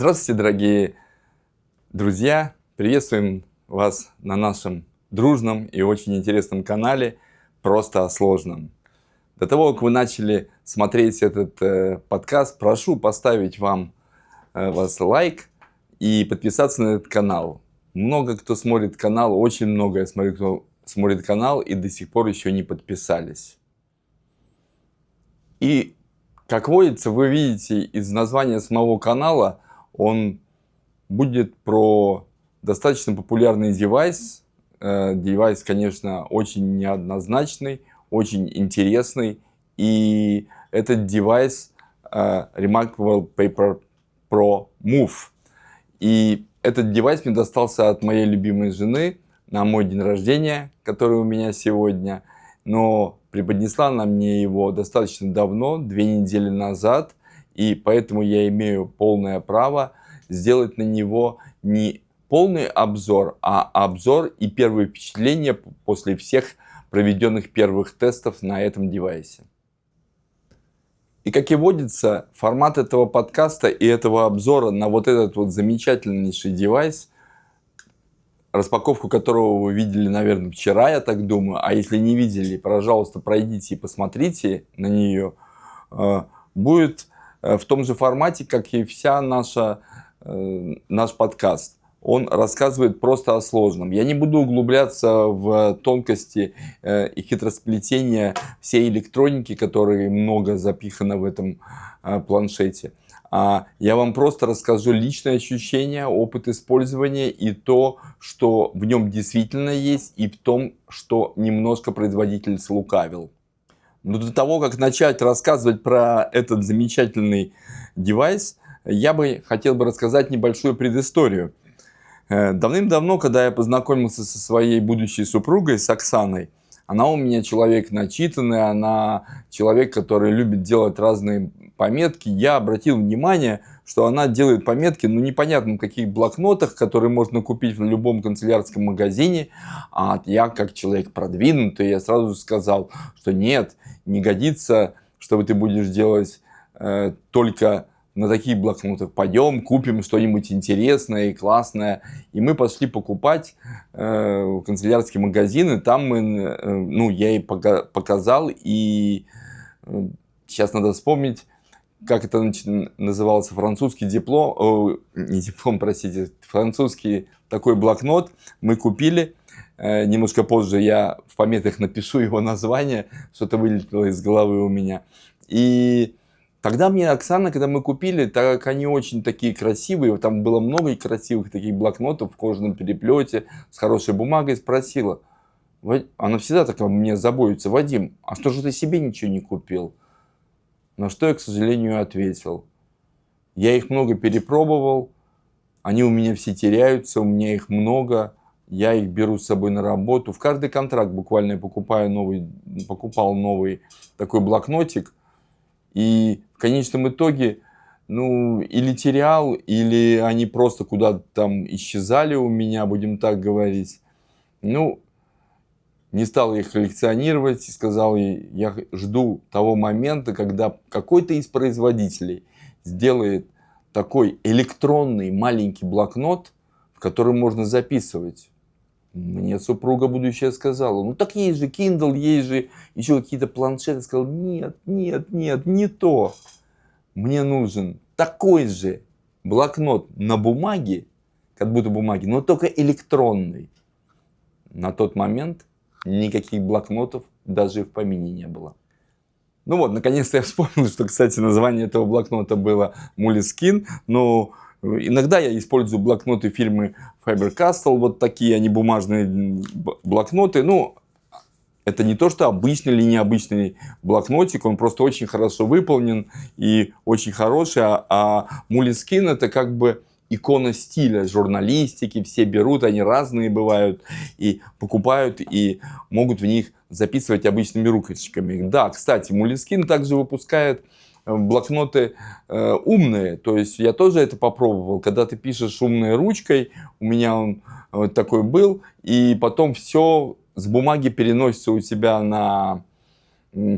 Здравствуйте, дорогие друзья! Приветствуем вас на нашем дружном и очень интересном канале «Просто о сложном». До того, как вы начали смотреть этот подкаст, прошу поставить вас лайк и подписаться на этот канал. Много кто смотрит канал, очень много я смотрю, кто смотрит канал и до сих пор еще не подписались. И, как водится, вы видите из названия самого канала, он будет про достаточно популярный девайс. Девайс, конечно, очень неоднозначный, очень интересный. И этот девайс Remarkable Paper Pro Move. И этот девайс мне достался от моей любимой жены на мой день рождения, который у меня сегодня. Но преподнесла она мне его достаточно давно, 2 недели назад. И поэтому я имею полное право сделать на него не полный обзор, а обзор и первые впечатления после всех проведенных первых тестов на этом девайсе. И, как и водится, формат этого подкаста и этого обзора на вот этот вот замечательнейший девайс, распаковку которого вы видели, наверное, вчера, я так думаю, а если не видели, пожалуйста, пройдите и посмотрите на нее, будет в том же формате, как и наш подкаст. Он рассказывает просто о сложном. Я не буду углубляться в тонкости и хитросплетения всей электроники, которой много запихано в этом планшете. Я вам просто расскажу личные ощущения, опыт использования и то, что в нем действительно есть, и в том, что немножко производитель слукавил. Но до того, как начать рассказывать про этот замечательный девайс, я хотел бы рассказать небольшую предысторию. Давным-давно, когда я познакомился со своей будущей супругой, с Оксаной, она у меня человек начитанный, она человек, который любит делать разные пометки. Я обратил внимание, что она делает пометки, непонятно в каких блокнотах, которые можно купить в любом канцелярском магазине. А я, как человек продвинутый, я сразу сказал, что нет, не годится, что ты будешь делать только на таких блокнотах. Пойдем, купим что-нибудь интересное и классное. И мы пошли покупать в канцелярский магазин, и там я ей показал, и сейчас надо вспомнить, как это назывался, французский диплом, не диплом, простите, французский такой блокнот мы купили. Немножко позже я в пометках напишу его название, что-то вылетело из головы у меня. И тогда мне Оксана, когда мы купили, так как они очень такие красивые, там было много красивых таких блокнотов в кожаном переплете, с хорошей бумагой, спросила, она всегда так о мне заботится: Вадим, а что же ты себе ничего не купил? На что я, к сожалению, ответил: я их много перепробовал, они у меня все теряются, у меня их много, я их беру с собой на работу. В каждый контракт буквально я покупал новый такой блокнотик. И в конечном итоге, или терял, или они просто куда-то там исчезали у меня, будем так говорить. Не стал их коллекционировать и сказал ей, я жду того момента, когда какой-то из производителей сделает такой электронный маленький блокнот, в который можно записывать. Мне супруга будущая сказала, так есть же Kindle, есть же еще какие-то планшеты. Сказал, нет, не то. Мне нужен такой же блокнот на бумаге, как будто бумаги, но только электронный. На тот момент никаких блокнотов даже в помине не было. Наконец-то я вспомнил, что, кстати, название этого блокнота было Moleskine. Но иногда я использую блокноты фирмы Faber-Castell, вот такие они бумажные блокноты. Это не то, что обычный или необычный блокнотик, он просто очень хорошо выполнен и очень хороший. А Moleskine это как бы икона стиля журналистики, все берут, они разные бывают, и покупают, и могут в них записывать обычными ручками. Да, кстати, Moleskine также выпускает блокноты умные, то есть я тоже это попробовал, когда ты пишешь умной ручкой, у меня он вот такой был, и потом все с бумаги переносится у тебя на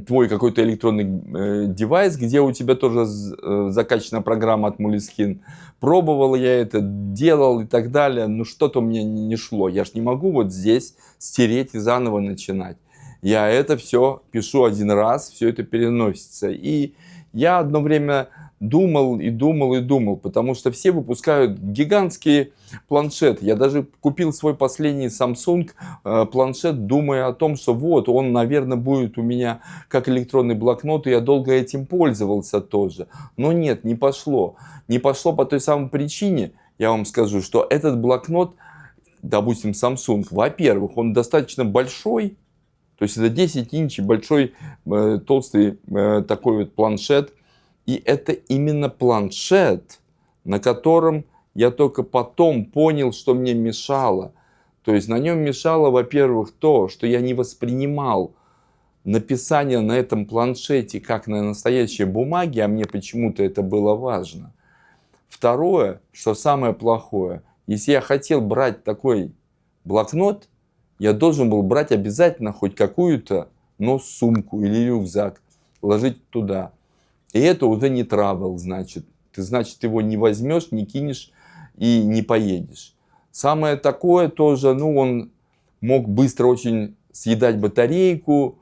твой какой-то электронный девайс, где у тебя тоже закачана программа от Moleskine. Пробовал я это, делал и так далее, но что-то у меня не шло. Я ж не могу вот здесь стереть и заново начинать. Я это все пишу один раз, все это переносится. И я одно время думал и думал и думал, потому что все выпускают гигантские планшеты. Я даже купил свой последний Samsung планшет, думая о том, что вот он, наверное, будет у меня как электронный блокнот, и я долго этим пользовался тоже. Но нет, не пошло. Не пошло по той самой причине, я вам скажу, что этот блокнот, допустим, Samsung, во-первых, он достаточно большой, то есть это 10 инчей, большой, толстый такой вот планшет. И это именно планшет, на котором я только потом понял, что мне мешало. То есть на нем мешало, во-первых, то, что я не воспринимал написание на этом планшете как на настоящей бумаге, а мне почему-то это было важно. Второе, что самое плохое, если я хотел брать такой блокнот, я должен был брать обязательно хоть какую-то, но сумку или рюкзак, ложить туда. И это уже не travel, значит. Ты, значит, его не возьмешь, не кинешь и не поедешь. Самое такое тоже, он мог быстро очень съедать батарейку.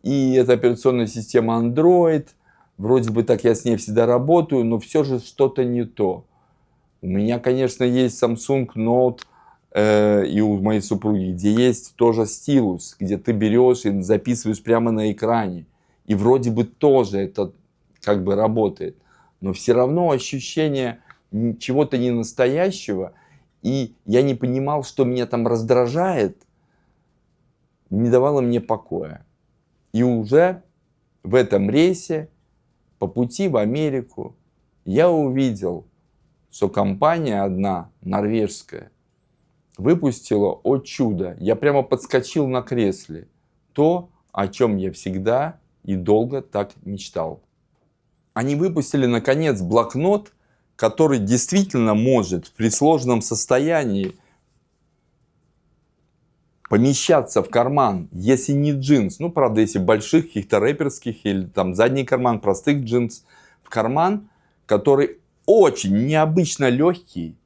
И это операционная система Android. Вроде бы так я с ней всегда работаю, но все же что-то не то. У меня, конечно, есть Samsung Note и у моей супруги, где есть тоже стилус, где ты берешь и записываешь прямо на экране. И вроде бы тоже это как бы работает. Но все равно ощущение чего-то ненастоящего. И я не понимал, что меня там раздражает, не давало мне покоя. И уже в этом рейсе по пути в Америку я увидел, что компания одна, норвежская, выпустила, о чудо, я прямо подскочил на кресле, то, о чем я всегда и долго так мечтал. Они выпустили, наконец, блокнот, который действительно может при сложном состоянии помещаться в карман, если не джинс, правда, если больших, каких-то рэперских, или там задний карман простых джинс, в карман, который очень необычно легкий,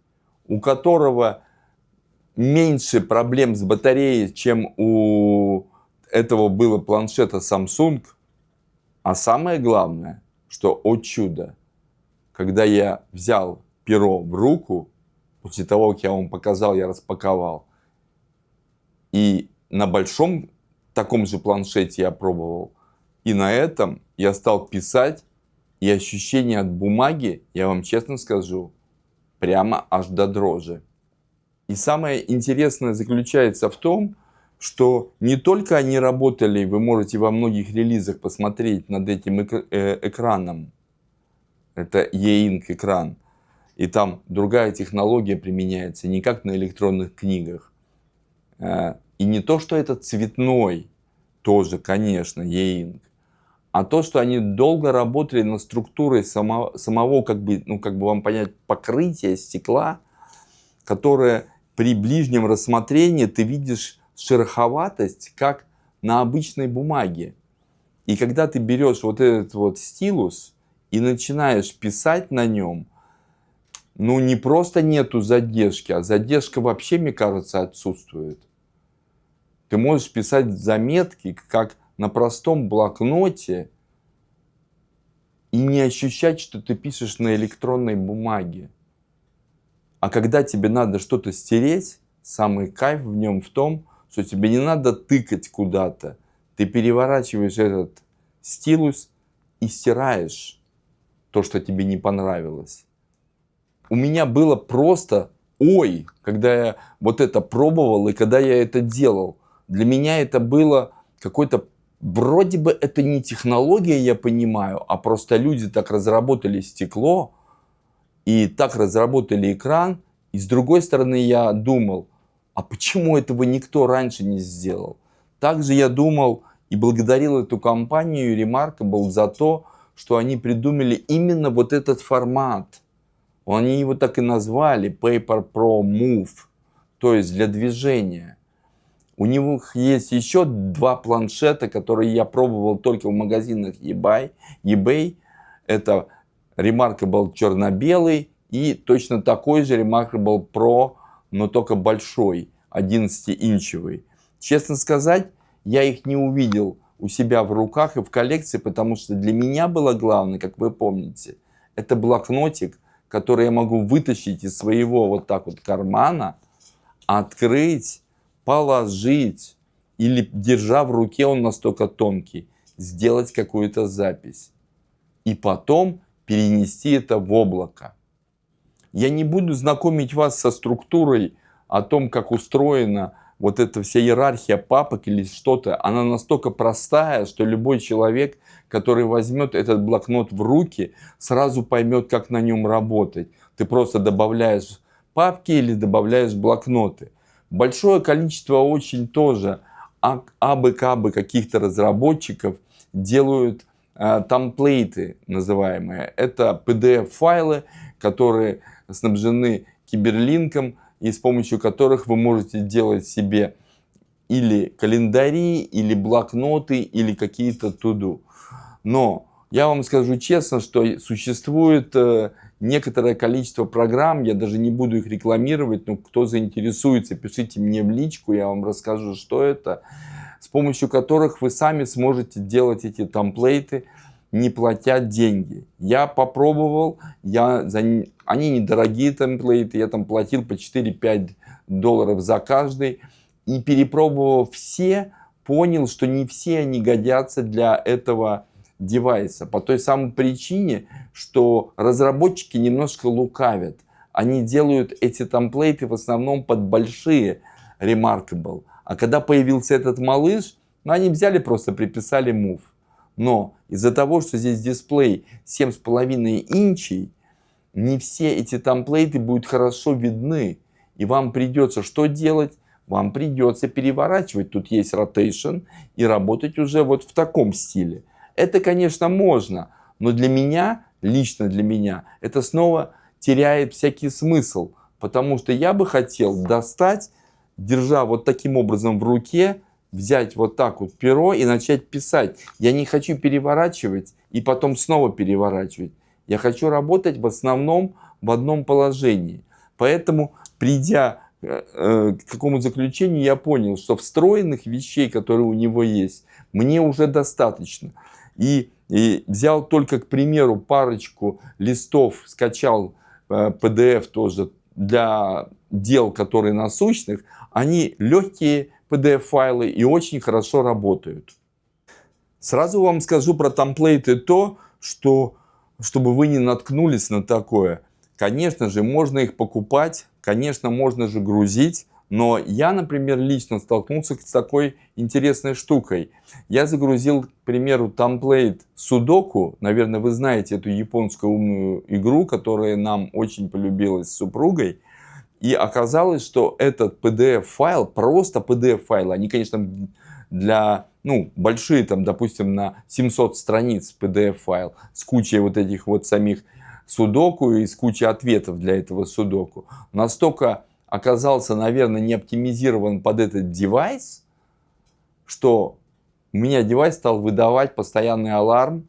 у которого меньше проблем с батареей, чем у этого было планшета Samsung. А самое главное, что, о чудо, когда я взял перо в руку, после того, как я вам показал, я распаковал, и на большом таком же планшете я пробовал, и на этом я стал писать, и ощущение от бумаги, я вам честно скажу, прямо аж до дрожи. И самое интересное заключается в том, что не только они работали, вы можете во многих релизах посмотреть над этим экраном, это E-Ink экран, и там другая технология применяется, не как на электронных книгах. И не то, что это цветной, тоже, конечно, E-Ink, а то, что они долго работали над структурой самого как бы вам понять, покрытия стекла, которое при ближнем рассмотрении ты видишь шероховатость, как на обычной бумаге. И когда ты берешь вот этот вот стилус и начинаешь писать на нем, не просто нету задержки, а задержка вообще, мне кажется, отсутствует. Ты можешь писать заметки, как на простом блокноте, и не ощущать, что ты пишешь на электронной бумаге. А когда тебе надо что-то стереть, самый кайф в нем в том, что тебе не надо тыкать куда-то. Ты переворачиваешь этот стилус и стираешь то, что тебе не понравилось. У меня было просто ой, когда я вот это пробовал и когда я это делал. Для меня это было какой-то, вроде бы это не технология, я понимаю, а просто люди так разработали стекло и так разработали экран. И с другой стороны я думал, а почему этого никто раньше не сделал? Также я думал и благодарил эту компанию Remarkable за то, что они придумали именно вот этот формат. Они его так и назвали Paper Pro Move, то есть для движения. У них есть еще два планшета, которые я пробовал только в магазинах eBay. Это Remarkable черно-белый и точно такой же Remarkable Pro, но только большой, 11-инчевый. Честно сказать, я их не увидел у себя в руках и в коллекции, потому что для меня было главное, как вы помните, это блокнотик, который я могу вытащить из своего вот так вот кармана, открыть, положить или, держа в руке, он настолько тонкий, сделать какую-то запись и потом перенести это в облако. Я не буду знакомить вас со структурой, о том, как устроена вот эта вся иерархия папок или что-то. Она настолько простая, что любой человек, который возьмет этот блокнот в руки, сразу поймет, как на нем работать. Ты просто добавляешь папки или добавляешь блокноты. Большое количество очень тоже абы-кабы каких-то разработчиков делают темплейты называемые. Это PDF-файлы, которые снабжены киберлинком, и с помощью которых вы можете делать себе или календари, или блокноты, или какие-то to-do. Но я вам скажу честно, что существует некоторое количество программ, я даже не буду их рекламировать, но кто заинтересуется, пишите мне в личку, я вам расскажу, что это, с помощью которых вы сами сможете делать эти темплейты, не платя деньги. Я попробовал, они недорогие темплейты, я там платил по 4-5 долларов за каждый. И перепробовав все, понял, что не все они годятся для этого девайса. По той самой причине, что разработчики немножко лукавят. Они делают эти темплейты в основном под большие Remarkable. А когда появился этот малыш, они взяли, просто приписали Move. Но из-за того, что здесь дисплей 7,5 инчей, не все эти темплейты будут хорошо видны. И вам придется что делать? Вам придется переворачивать. Тут есть rotation и работать уже вот в таком стиле. Это, конечно, можно. Но для меня, лично для меня, это снова теряет всякий смысл. Потому что я бы хотел достать, держа вот таким образом в руке, взять вот так вот перо и начать писать. Я не хочу переворачивать и потом снова переворачивать. Я хочу работать в основном в одном положении. Поэтому, придя к какому заключению, я понял, что встроенных вещей, которые у него есть, мне уже достаточно. И взял только, к примеру, парочку листов, скачал PDF тоже для дел, которые насущных. Они легкие PDF-файлы и очень хорошо работают. Сразу вам скажу про темплейты то, что, чтобы вы не наткнулись на такое. Конечно же, можно их покупать, конечно, можно же грузить, но я, например, лично столкнулся с такой интересной штукой. Я загрузил, к примеру, темплейт Судоку. Наверное, вы знаете эту японскую умную игру, которая нам очень полюбилась с супругой. И оказалось, что этот PDF-файл, просто PDF-файл, они, конечно, для, большие, там, допустим, на 700 страниц PDF-файл, с кучей вот этих вот самих судоку и с кучей ответов для этого судоку, настолько оказался, наверное, не оптимизирован под этот девайс, что у меня девайс стал выдавать постоянный аларм,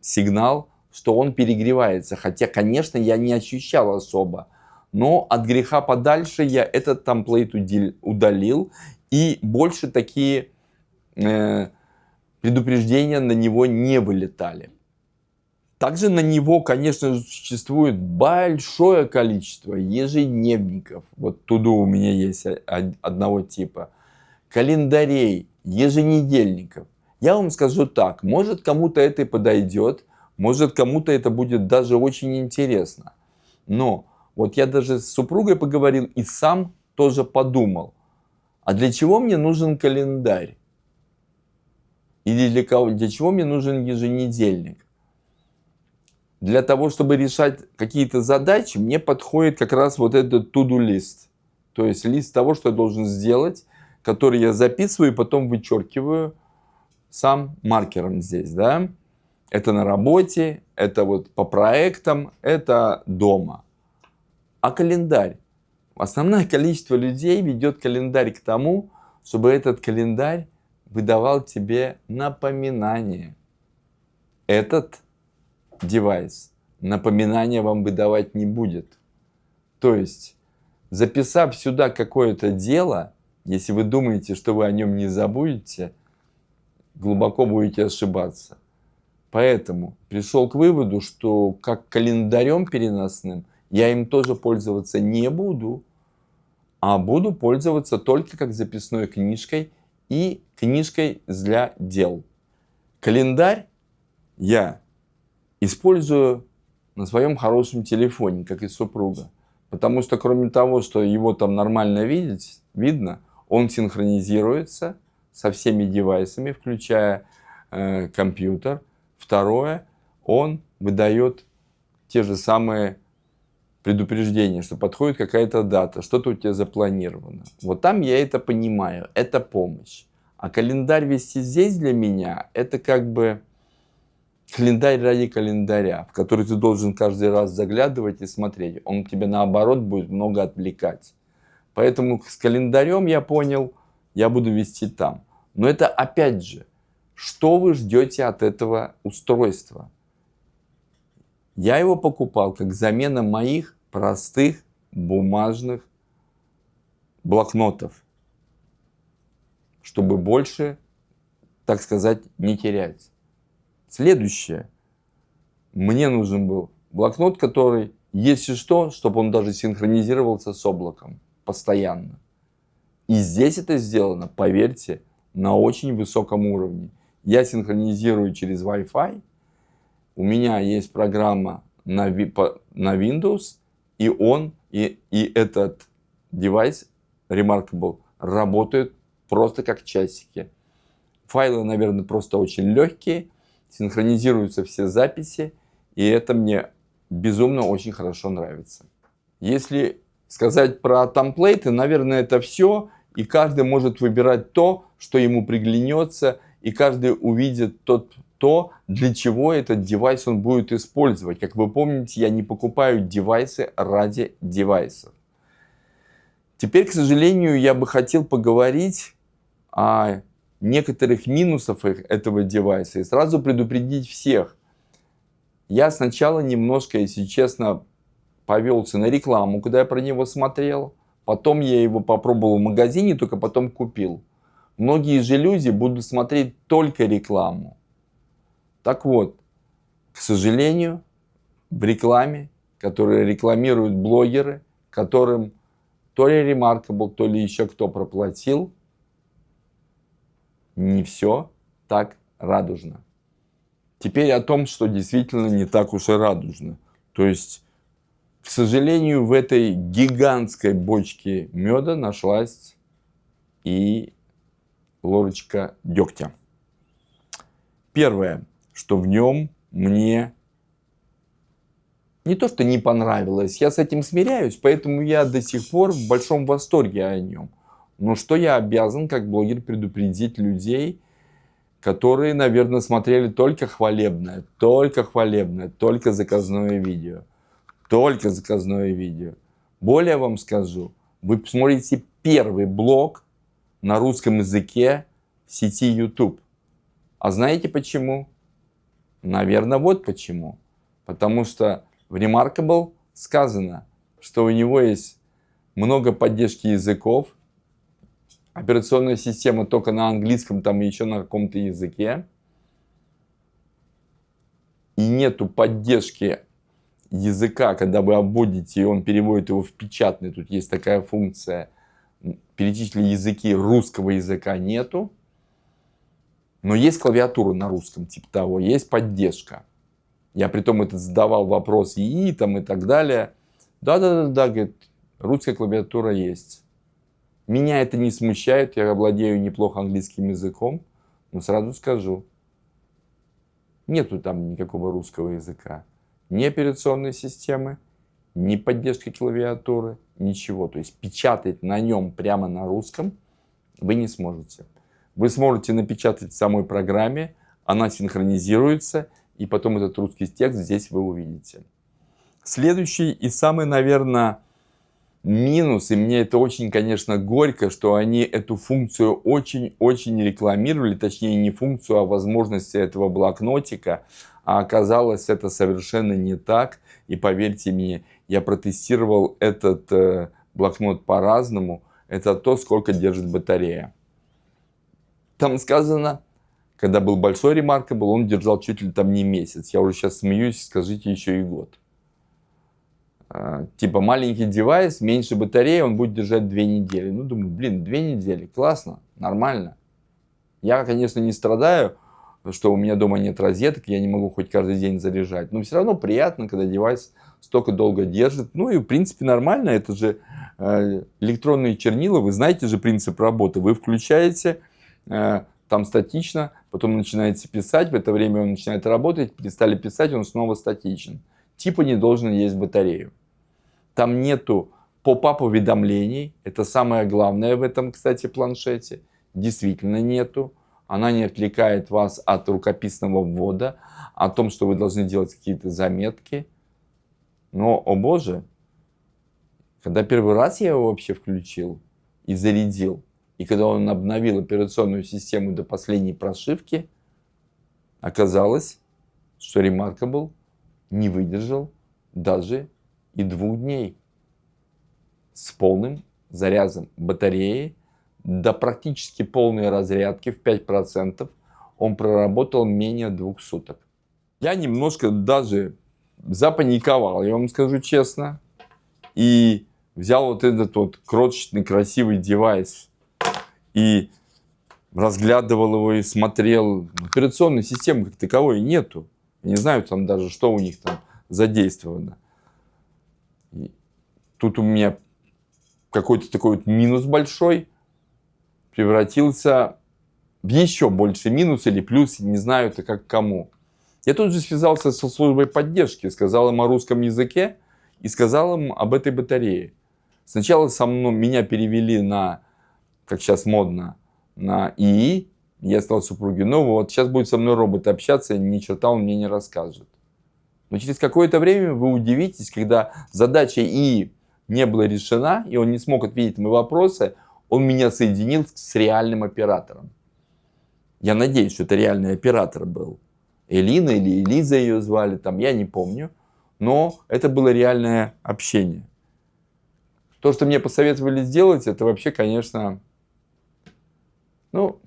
сигнал, что он перегревается. Хотя, конечно, я не ощущал особо. Но от греха подальше я этот темплейт удалил. И больше такие предупреждения на него не вылетали. Также на него, конечно же, существует большое количество ежедневников. Вот туда у меня есть одного типа. Календарей, еженедельников. Я вам скажу так, может кому-то это и подойдет, может кому-то это будет даже очень интересно. Но вот я даже с супругой поговорил и сам тоже подумал, а для чего мне нужен календарь? Или для чего мне нужен еженедельник? Для того, чтобы решать какие-то задачи, мне подходит как раз вот этот to-do list. То есть лист того, что я должен сделать, который я записываю и потом вычеркиваю сам маркером здесь, да. Это на работе, это вот по проектам, это дома. А календарь? Основное количество людей ведет календарь к тому, чтобы этот календарь выдавал тебе напоминание. Этот девайс напоминания вам выдавать не будет. То есть, записав сюда какое-то дело, если вы думаете, что вы о нем не забудете, глубоко будете ошибаться. Поэтому пришел к выводу, что как календарем переносным я им тоже пользоваться не буду, а буду пользоваться только как записной книжкой и книжкой для дел. Календарь я использую на своем хорошем телефоне, как и супруга. Потому что кроме того, что его там нормально видно, он синхронизируется со всеми девайсами, включая компьютер. Второе, он выдает те же самые предупреждения, что подходит какая-то дата, что-то у тебя запланировано. Вот там я это понимаю, это помощь. А календарь вести здесь для меня, это как бы календарь ради календаря, в который ты должен каждый раз заглядывать и смотреть. Он тебе наоборот будет много отвлекать. Поэтому с календарем я понял, я буду вести там. Но это опять же, что вы ждете от этого устройства? Я его покупал как замена моих простых бумажных блокнотов, чтобы больше, так сказать, не терять. Следующее. Мне нужен был блокнот, который, если что, чтобы он даже синхронизировался с облаком постоянно. И здесь это сделано, поверьте, на очень высоком уровне. Я синхронизирую через Wi-Fi. У меня есть программа на Windows, и этот девайс Remarkable работает просто как часики. Файлы, наверное, просто очень легкие, синхронизируются все записи, и это мне безумно очень хорошо нравится. Если сказать про темплейты, наверное, это все, и каждый может выбирать то, что ему приглянется, и каждый увидит то, для чего этот девайс он будет использовать. Как вы помните, я не покупаю девайсы ради девайсов. Теперь, к сожалению, я бы хотел поговорить о некоторых минусах этого девайса и сразу предупредить всех. Я сначала немножко, если честно, повелся на рекламу, когда я про него смотрел. Потом я его попробовал в магазине, только потом купил. Многие же люди будут смотреть только рекламу. Так вот, к сожалению, в рекламе, которую рекламируют блогеры, которым то ли Remarkable, то ли еще кто проплатил, не все так радужно. Теперь о том, что действительно не так уж и радужно. То есть, к сожалению, в этой гигантской бочке меда нашлась и ложечка дегтя. Первое, что в нем мне не то что не понравилось, я с этим смиряюсь, поэтому я до сих пор в большом восторге о нем. Но что я обязан, как блогер, предупредить людей, которые, наверное, смотрели только хвалебное, только заказное видео. Только заказное видео. Более вам скажу, вы посмотрите первый блог на русском языке в сети YouTube. А знаете почему? Наверное, вот почему. Потому что в Remarkable сказано, что у него есть много поддержки языков, операционная система только на английском, там еще на каком-то языке. И нету поддержки языка, когда вы обводите, и он переводит его в печатный. Тут есть такая функция. Перечислили языки, русского языка нету. Но есть клавиатура на русском, типа того, есть поддержка. Я притом это задавал вопрос ИИ там, и так далее. Да, говорит, русская клавиатура есть. Меня это не смущает, я владею неплохо английским языком, но сразу скажу, нету там никакого русского языка. Ни операционной системы, ни поддержки клавиатуры, ничего. То есть печатать на нем прямо на русском вы не сможете. Вы сможете напечатать в самой программе, она синхронизируется, и потом этот русский текст здесь вы увидите. Следующий и самый, наверное, минус, и мне это очень, конечно, горько, что они эту функцию очень-очень рекламировали, точнее не функцию, а возможности этого блокнотика, а оказалось это совершенно не так. И поверьте мне, я протестировал этот блокнот по-разному. Это то, сколько держит батарея. Там сказано, когда был большой Remarkable, он держал чуть ли там не месяц. Я уже сейчас смеюсь, скажите еще и год. Типа маленький девайс, меньше батареи, он будет держать 2 недели. Ну, думаю, блин, 2 недели, классно, нормально. Я, конечно, не страдаю, что у меня дома нет розеток, я не могу хоть каждый день заряжать. Но все равно приятно, когда девайс столько долго держит. Ну и, в принципе, нормально. Это же электронные чернила. Вы знаете же принцип работы. Вы включаете, там статично, потом начинаете писать. В это время он начинает работать. Перестали писать, он снова статичен. Типа не должен есть батарею. Там нету поп-ап уведомлений. Это самое главное в этом, кстати, планшете. Действительно нету. Она не отвлекает вас от рукописного ввода, о том, что вы должны делать какие-то заметки. Но, о боже, когда первый раз я его вообще включил и зарядил, и когда он обновил операционную систему до последней прошивки, оказалось, что Remarkable не выдержал даже и 2 дней с полным зарядом батареи до практически полной разрядки в 5%. Он проработал менее 2 суток. Я немножко даже запаниковал, я вам скажу честно. И взял вот этот вот крошечный красивый девайс и разглядывал его и смотрел. Операционной системы как таковой нету. Я не знаю там даже, что у них там задействовано. И тут у меня какой-то такой вот минус большой превратился в еще больше минус или плюс, не знаю это как кому. Я тут же связался со службой поддержки, сказал им о русском языке и сказал им об этой батарее. Сначала меня перевели на, как сейчас модно, на ИИ. Я сказал супруге, ну вот, сейчас будет со мной робот общаться, ни черта он мне не расскажет. Но через какое-то время вы удивитесь, когда задача ИИ не была решена, и он не смог ответить на мои вопросы, он меня соединил с реальным оператором. Я надеюсь, что это реальный оператор был. Элина или Элиза ее звали, там, я не помню. Но это было реальное общение. То, что мне посоветовали сделать, это вообще, конечно, ну,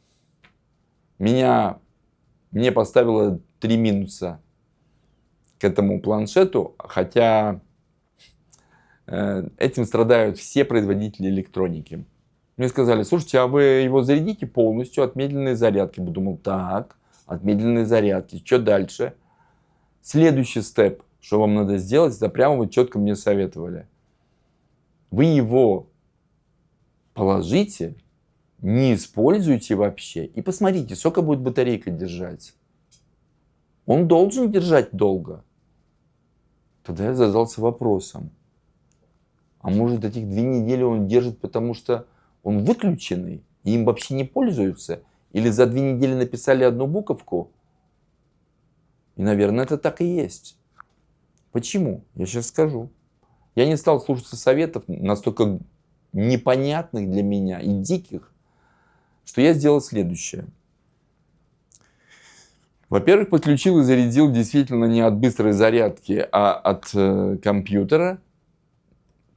мне поставило 3 минуса к этому планшету, хотя этим страдают все производители электроники. Мне сказали, слушайте, а вы его зарядите полностью от медленной зарядки. Я думал, так, от медленной зарядки, что дальше? Следующий степ, что вам надо сделать, это прямо вот четко мне советовали. Вы его положите, не используйте вообще и посмотрите, сколько будет батарейка держать. Он должен держать долго. Тогда я задался вопросом, а может этих 2 недели он держит, потому что он выключенный и им вообще не пользуются? Или за 2 недели написали одну буковку? И, наверное, это так и есть. Почему? Я сейчас скажу. Я не стал слушаться советов настолько непонятных для меня и диких, что я сделал следующее. Во-первых, подключил и зарядил действительно не от быстрой зарядки, а от компьютера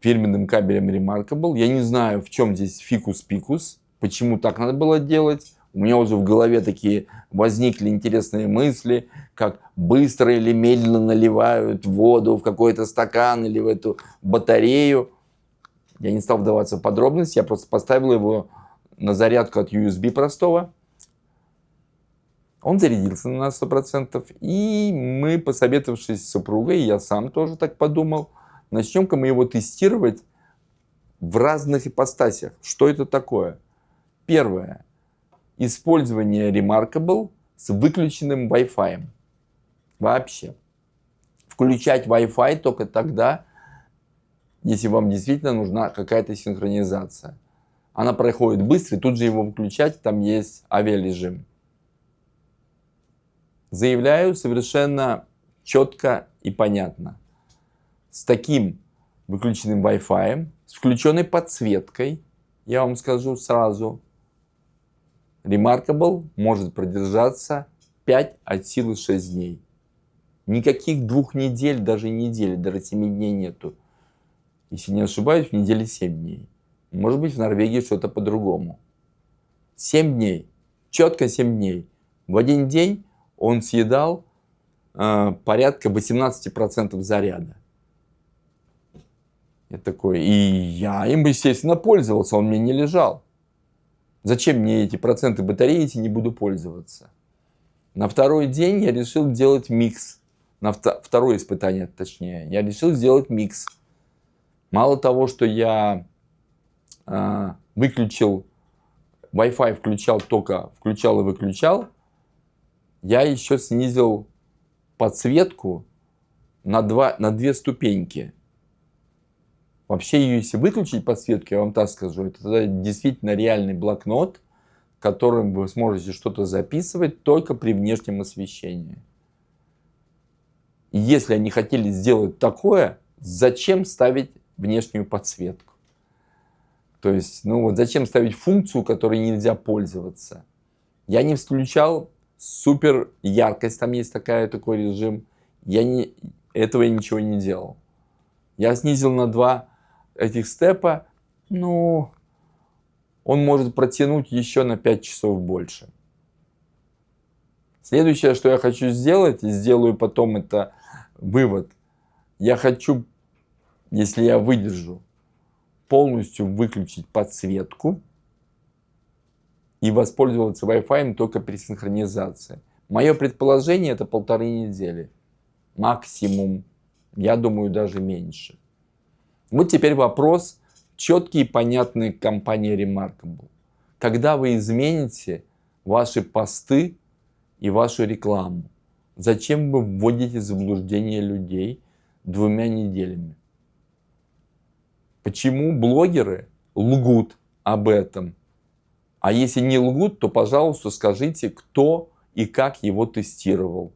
фирменным кабелем Remarkable. Я не знаю, в чем здесь фикус-пикус, почему так надо было делать. У меня уже в голове такие возникли интересные мысли, как быстро или медленно наливают воду в какой-то стакан или в эту батарею. Я не стал вдаваться в подробности, я просто поставил его на зарядку от USB простого. Он зарядился на 100%, и мы, посоветовавшись с супругой, я сам тоже так подумал, начнем-ка мы его тестировать в разных ипостасях. Что это такое? Первое. Использование Remarkable с выключенным Wi-Fi. Вообще. Включать Wi-Fi только тогда, если вам действительно нужна какая-то синхронизация. Она проходит быстро, и тут же его выключать, там есть авиарежим. Заявляю совершенно четко и понятно. С таким выключенным Wi-Fi с включенной подсветкой, я вам скажу сразу, Remarkable может продержаться 5 от силы 6 дней. Никаких 2 недель, даже недели, даже 7 дней нету. Если не ошибаюсь, в неделе 7 дней. Может быть, в Норвегии что-то по-другому. 7 дней. Четко 7 дней. В один день он съедал порядка 18% заряда. Я такой, и я им, естественно, пользовался, он мне не лежал. Зачем мне эти проценты батареи, если не буду пользоваться? На второй день я решил делать микс. На второе испытание, точнее. Я решил сделать микс. Мало того, что я выключил, Wi-Fi включал только, включал и выключал, я еще снизил подсветку на 2 ступеньки. Вообще, ее если выключить подсветку, я вам так скажу, это тогда действительно реальный блокнот, которым вы сможете что-то записывать только при внешнем освещении. И если они хотели сделать такое, зачем ставить внешнюю подсветку? То есть, ну вот зачем ставить функцию, которой нельзя пользоваться? Я не включал супер яркость, там есть такой режим. Этого я ничего не делал. Я снизил на 2 этих степа, ну, он может протянуть еще на 5 часов больше. Следующее, что я хочу сделать, и сделаю потом, это вывод. Я хочу, если я выдержу, полностью выключить подсветку и воспользоваться Wi-Fi только при синхронизации. Мое предположение, это 1,5 недели. Максимум. Я думаю, даже меньше. Вот теперь вопрос, четкий и понятный компании Remarkable. Когда вы измените ваши посты и вашу рекламу? Зачем вы вводите в заблуждение людей 2 неделями? Почему блогеры лгут об этом? А если не лгут, то, пожалуйста, скажите, кто и как его тестировал.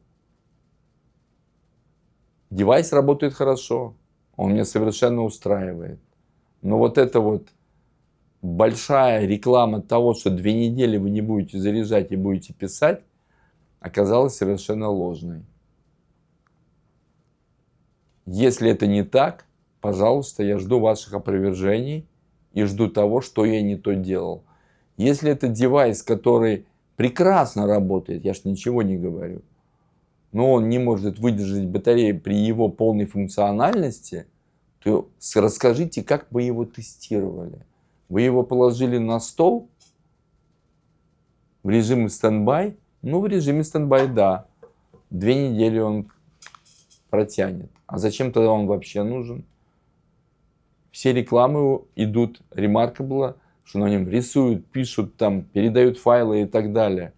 Девайс работает хорошо, он меня совершенно устраивает. Но вот эта вот большая реклама того, что 2 недели вы не будете заряжать и будете писать, оказалась совершенно ложной. Если это не так, пожалуйста, я жду ваших опровержений и жду того, что я не то делал. Если это девайс, который прекрасно работает, я ж ничего не говорю, но он не может выдержать батарею при его полной функциональности, то расскажите, как вы его тестировали. Вы его положили на стол в режиме стендбай? Ну, в режиме стендбай, да. 2 недели он протянет. А зачем тогда он вообще нужен? Все рекламы идут Remarkable, что на нем рисуют, пишут, там, передают файлы и так далее.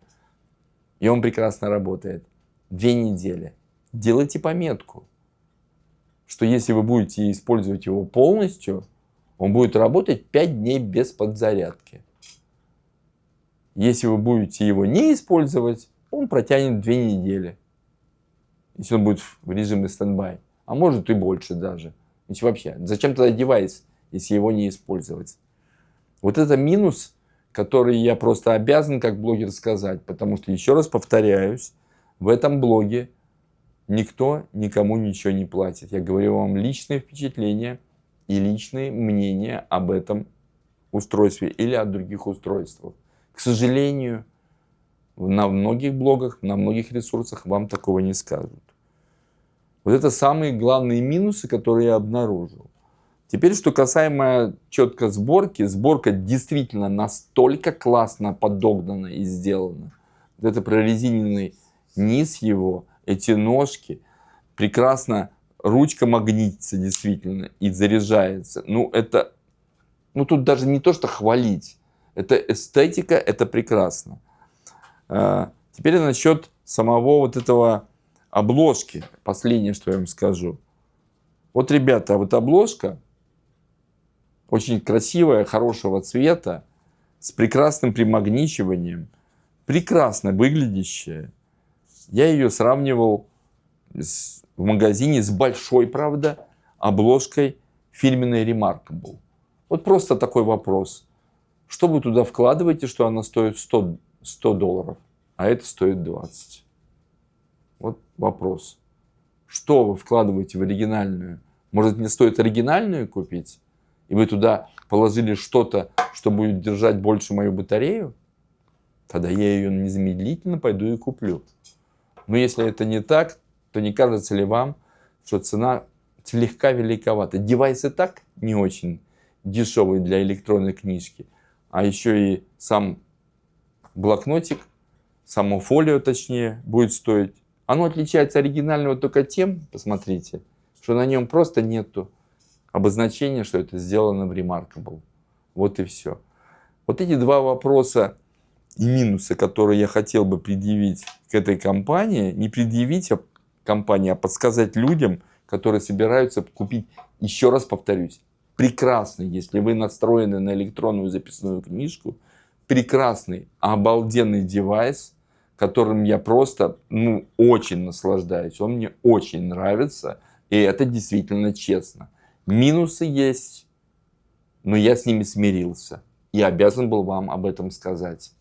И он прекрасно работает. 2 недели. Делайте пометку, что если вы будете использовать его полностью, он будет работать 5 дней без подзарядки. Если вы будете его не использовать, он протянет 2 недели. Если он будет в режиме стендбай. А может и больше даже. Если вообще, зачем тогда девайс, если его не использовать? Вот это минус, который я просто обязан как блогер сказать. Потому что, еще раз повторяюсь, в этом блоге никто никому ничего не платит. Я говорю вам личные впечатления и личные мнения об этом устройстве или о других устройствах. К сожалению, на многих блогах, на многих ресурсах вам такого не скажут. Вот это самые главные минусы, которые я обнаружил. Теперь, что касаемо четко сборки. Сборка действительно настолько классно подогнана и сделана. Вот это прорезиненный низ его, эти ножки. Прекрасно ручка магнитится действительно и заряжается. Ну, тут даже не то, что хвалить. Это эстетика, это прекрасно. Теперь насчет самого вот этого обложки. Последнее, что я вам скажу. Вот, ребята, вот обложка очень красивая, хорошего цвета, с прекрасным примагничиванием, прекрасно выглядящая. Я ее сравнивал в магазине с большой, правда, обложкой фирменной Remarkable. Вот просто такой вопрос. Что вы туда вкладываете, что она стоит 100 долларов, а это стоит 20? Вот вопрос. Что вы вкладываете в оригинальную? Может, мне стоит оригинальную купить? И вы туда положили что-то, что будет держать больше мою батарею? Тогда я ее незамедлительно пойду и куплю. Но если это не так, то не кажется ли вам, что цена слегка великовата? Девайс и так не очень дешевый для электронной книжки. А еще и сам блокнотик, само фолио точнее, будет стоить. Оно отличается от оригинального только тем, посмотрите, что на нем просто нету обозначения, что это сделано в Remarkable. Вот и все. Вот эти два вопроса и минусы, которые я хотел бы предъявить к этой компании, не предъявить компании, а подсказать людям, которые собираются купить, еще раз повторюсь, прекрасный, если вы настроены на электронную записную книжку, прекрасный, обалденный девайс, которым я просто, очень наслаждаюсь. Он мне очень нравится, и это действительно честно. Минусы есть, но я с ними смирился и обязан был вам об этом сказать.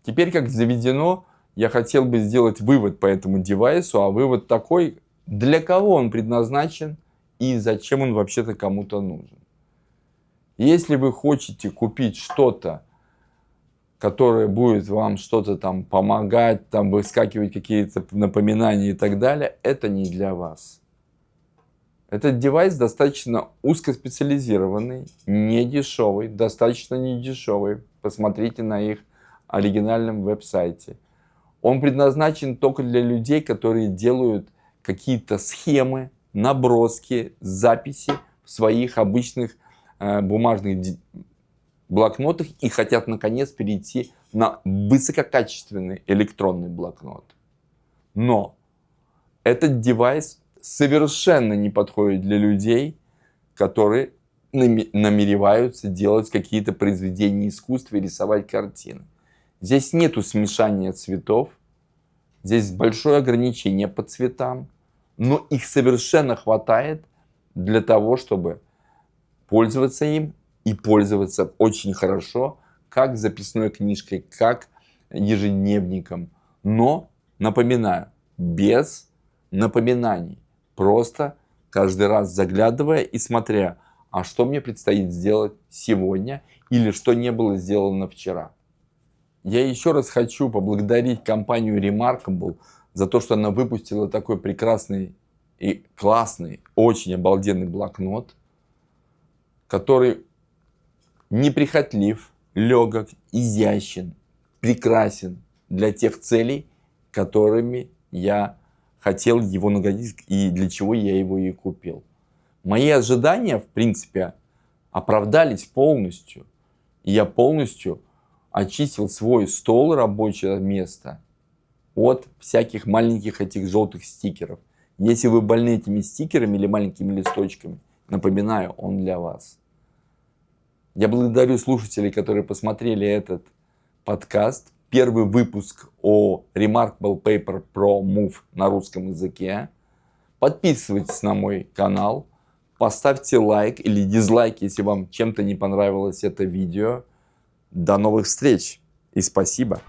Теперь, как заведено, я хотел бы сделать вывод по этому девайсу, а вывод такой, для кого он предназначен и зачем он вообще-то кому-то нужен. Если вы хотите купить что-то, которое будет вам что-то там помогать, там выскакивать какие-то напоминания и так далее, это не для вас. Этот девайс достаточно узкоспециализированный, не дешевый, достаточно не дешевый. Посмотрите на их оригинальном веб-сайте. Он предназначен только для людей, которые делают какие-то схемы, наброски, записи в своих обычных бумажных блокнотах и хотят наконец перейти на высококачественный электронный блокнот. Но этот девайс совершенно не подходит для людей, которые намереваются делать какие-то произведения искусства и рисовать картины. Здесь нету смешания цветов, здесь большое ограничение по цветам, но их совершенно хватает для того, чтобы пользоваться им и пользоваться очень хорошо, как записной книжкой, как ежедневником. Но, напоминаю, без напоминаний, просто каждый раз заглядывая и смотря, а что мне предстоит сделать сегодня или что не было сделано вчера. Я еще раз хочу поблагодарить компанию Remarkable за то, что она выпустила такой прекрасный и классный, очень обалденный блокнот, который неприхотлив, легок, изящен, прекрасен для тех целей, которыми я хотел его наградить и для чего я его и купил. Мои ожидания, в принципе, оправдались полностью. И я полностью очистил свой стол, рабочее место, от всяких маленьких этих желтых стикеров. Если вы больны этими стикерами или маленькими листочками, напоминаю, он для вас. Я благодарю слушателей, которые посмотрели этот подкаст. Первый выпуск о Remarkable Paper Pro Move на русском языке. Подписывайтесь на мой канал. Поставьте лайк или дизлайк, если вам чем-то не понравилось это видео. До новых встреч и спасибо.